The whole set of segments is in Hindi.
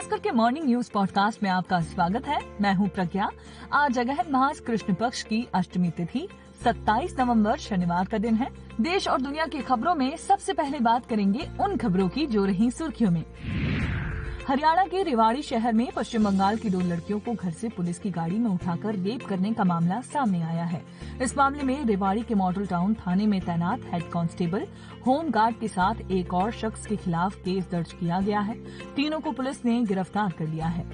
भास्कर के मॉर्निंग न्यूज पॉडकास्ट में आपका स्वागत है। मैं हूं प्रज्ञा। आज अगहन मास कृष्ण पक्ष की अष्टमी तिथि 27 नवंबर शनिवार का दिन है। देश और दुनिया की खबरों में सबसे पहले बात करेंगे उन खबरों की जो रही सुर्खियों में। हरियाणा के रेवाड़ी शहर में पश्चिम बंगाल की 2 लड़कियों को घर से पुलिस की गाड़ी में उठाकर रेप करने का मामला सामने आया है। इस मामले में रेवाड़ी के मॉडल टाउन थाने में तैनात हेड कांस्टेबल होम गार्ड के साथ एक और शख्स के खिलाफ केस दर्ज किया गया है। तीनों को पुलिस ने गिरफ्तार कर लिया है।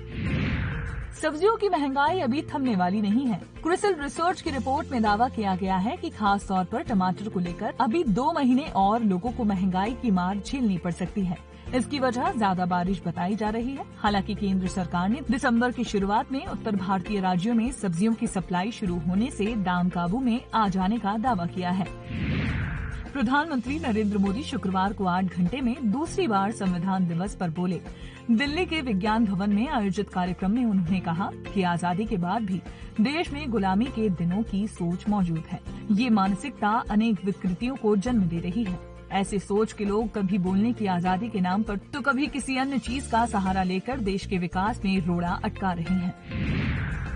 सब्जियों की महंगाई अभी थमने वाली नहीं है। क्रिसिल रिसर्च की रिपोर्ट में दावा किया गया है कि खास तौर पर टमाटर को लेकर अभी 2 महीने और लोगों को महंगाई की मार झेलनी पड़ सकती है। इसकी वजह ज्यादा बारिश बताई जा रही है। हालांकि केंद्र सरकार ने दिसंबर की शुरुआत में उत्तर भारतीय राज्यों में सब्जियों की सप्लाई शुरू होने से दाम काबू में आ जाने का दावा किया है। प्रधानमंत्री नरेंद्र मोदी शुक्रवार को 8 घंटे में दूसरी बार संविधान दिवस पर बोले। दिल्ली के विज्ञान भवन में आयोजित कार्यक्रम में उन्होंने कहा कि आजादी के बाद भी देश में गुलामी के दिनों की सोच मौजूद है। ये मानसिकता अनेक विकृतियों को जन्म दे रही है। ऐसे सोच के लोग कभी बोलने की आजादी के नाम पर तो कभी किसी अन्य चीज का सहारा लेकर देश के विकास में रोड़ा अटका रहे हैं।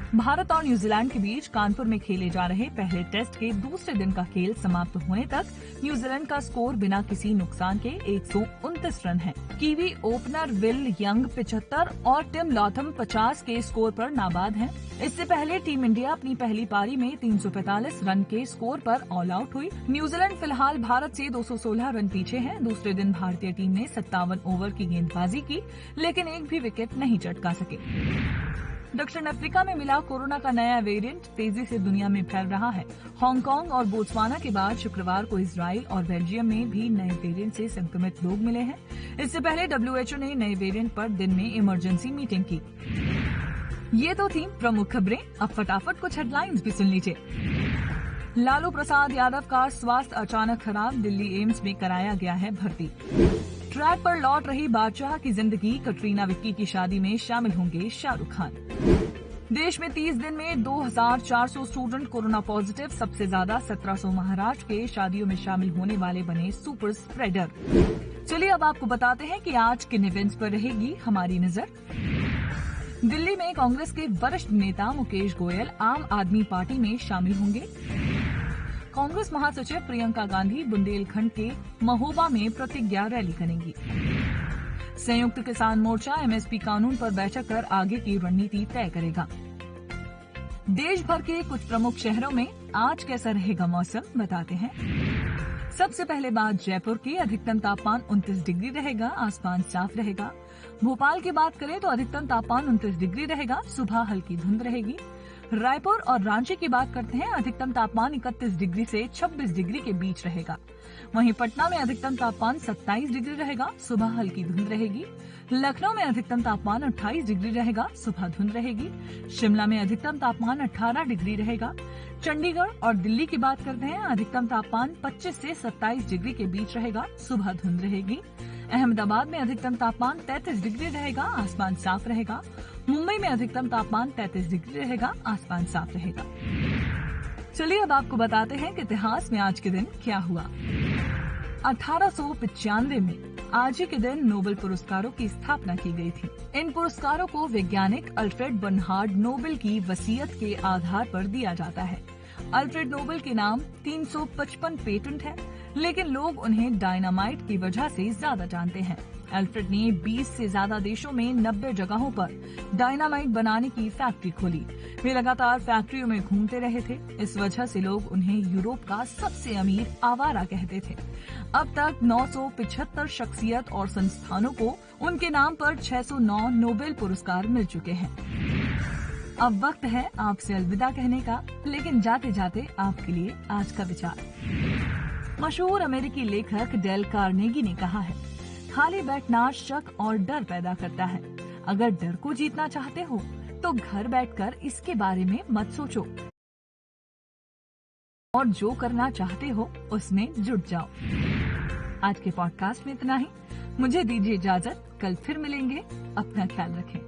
भारत और न्यूजीलैंड के बीच कानपुर में खेले जा रहे पहले टेस्ट के दूसरे दिन का खेल समाप्त होने तक न्यूजीलैंड का स्कोर बिना किसी नुकसान के 129 रन है। कीवी ओपनर विल यंग 75 और टिम लॉथम 50 के स्कोर पर नाबाद हैं। इससे पहले टीम इंडिया अपनी पहली पारी में 345 रन के स्कोर पर ऑल आउट हुई। न्यूजीलैंड फिलहाल भारत से 216 रन पीछे है। दूसरे दिन भारतीय टीम ने 57 ओवर की गेंदबाजी की, लेकिन एक भी विकेट नहीं चटका सके। दक्षिण अफ्रीका में मिला कोरोना का नया वेरिएंट तेजी से दुनिया में फैल रहा है। हांगकांग और बोत्सवाना के बाद शुक्रवार को इजराइल और बेल्जियम में भी नए वेरिएंट से संक्रमित लोग मिले हैं। इससे पहले WHO ने नए वेरिएंट पर दिन में इमरजेंसी मीटिंग की। ये तो थी प्रमुख खबरें। अब फटाफट कुछ हेडलाइंस भी सुन लीजिए। लालू प्रसाद यादव का स्वास्थ्य अचानक खराब, दिल्ली एम्स में कराया गया है भर्ती। ट्रैक पर लौट रही बादशाह की जिंदगी, कटरीना विक्की की शादी में शामिल होंगे शाहरुख खान। देश में 30 दिन में 2400 स्टूडेंट कोरोना पॉजिटिव, सबसे ज्यादा 1700 महाराष्ट्र के शादियों में शामिल होने वाले बने सुपर स्प्रेडर। चलिए अब आपको बताते हैं कि आज किन इवेंट्स पर रहेगी हमारी नजर। दिल्ली में कांग्रेस के वरिष्ठ नेता मुकेश गोयल आम आदमी पार्टी में शामिल होंगे। कांग्रेस महासचिव प्रियंका गांधी बुंदेलखंड के महोबा में प्रतिज्ञा रैली करेंगी। संयुक्त किसान मोर्चा MSP कानून पर बैठक कर आगे की रणनीति तय करेगा। देश भर के कुछ प्रमुख शहरों में आज कैसा रहेगा मौसम बताते हैं। सबसे पहले बात जयपुर की। अधिकतम तापमान 29 डिग्री रहेगा, आसमान साफ रहेगा। भोपाल की बात करें तो अधिकतम तापमान 29 डिग्री रहेगा, सुबह हल्की धुंध रहेगी। रायपुर और रांची की बात करते हैं, अधिकतम तापमान 31 डिग्री से 26 डिग्री के बीच रहेगा। वहीं पटना में अधिकतम तापमान 27 डिग्री रहेगा, सुबह हल्की धुंध रहेगी। लखनऊ में अधिकतम तापमान 28 डिग्री रहेगा, सुबह धुंध रहेगी। शिमला में अधिकतम तापमान 18 डिग्री रहेगा। चंडीगढ़ और दिल्ली की बात करते हैं, अधिकतम तापमान 25 से 27 डिग्री के बीच रहेगा, सुबह धुंध रहेगी। अहमदाबाद में अधिकतम तापमान 33 डिग्री रहेगा, आसमान साफ रहेगा। मुंबई में अधिकतम तापमान 33 डिग्री रहेगा, आसमान साफ रहेगा। चलिए अब आपको बताते हैं कि इतिहास में आज के दिन क्या हुआ। 1895 में आज ही के दिन नोबेल पुरस्कारों की स्थापना की गई थी। इन पुरस्कारों को वैज्ञानिक अल्फ्रेड बर्नहार्ड नोबेल की वसीयत के आधार पर दिया जाता है। अल्फ्रेड नोबेल के नाम 355 पेटेंट है, लेकिन लोग उन्हें डायनामाइट की वजह से ज्यादा जानते हैं। अल्फ्रेड ने 20 से ज्यादा देशों में 90 जगहों पर डायनामाइट बनाने की फैक्ट्री खोली। वे लगातार फैक्ट्रियों में घूमते रहे थे। इस वजह से लोग उन्हें यूरोप का सबसे अमीर आवारा कहते थे। अब तक 975 शख्सियत और संस्थानों को उनके नाम पर 609 नोबेल पुरस्कार मिल चुके हैं। अब वक्त है आपसे अलविदा कहने का, लेकिन जाते जाते आपके लिए आज का विचार। मशहूर अमेरिकी लेखक डेल कार्नेगी ने कहा है, खाली बैठना शक और डर पैदा करता है। अगर डर को जीतना चाहते हो तो घर बैठकर इसके बारे में मत सोचो और जो करना चाहते हो उसमें जुट जाओ। आज के पॉडकास्ट में इतना ही। मुझे दीजिए इजाजत, कल फिर मिलेंगे। अपना ख्याल रखें।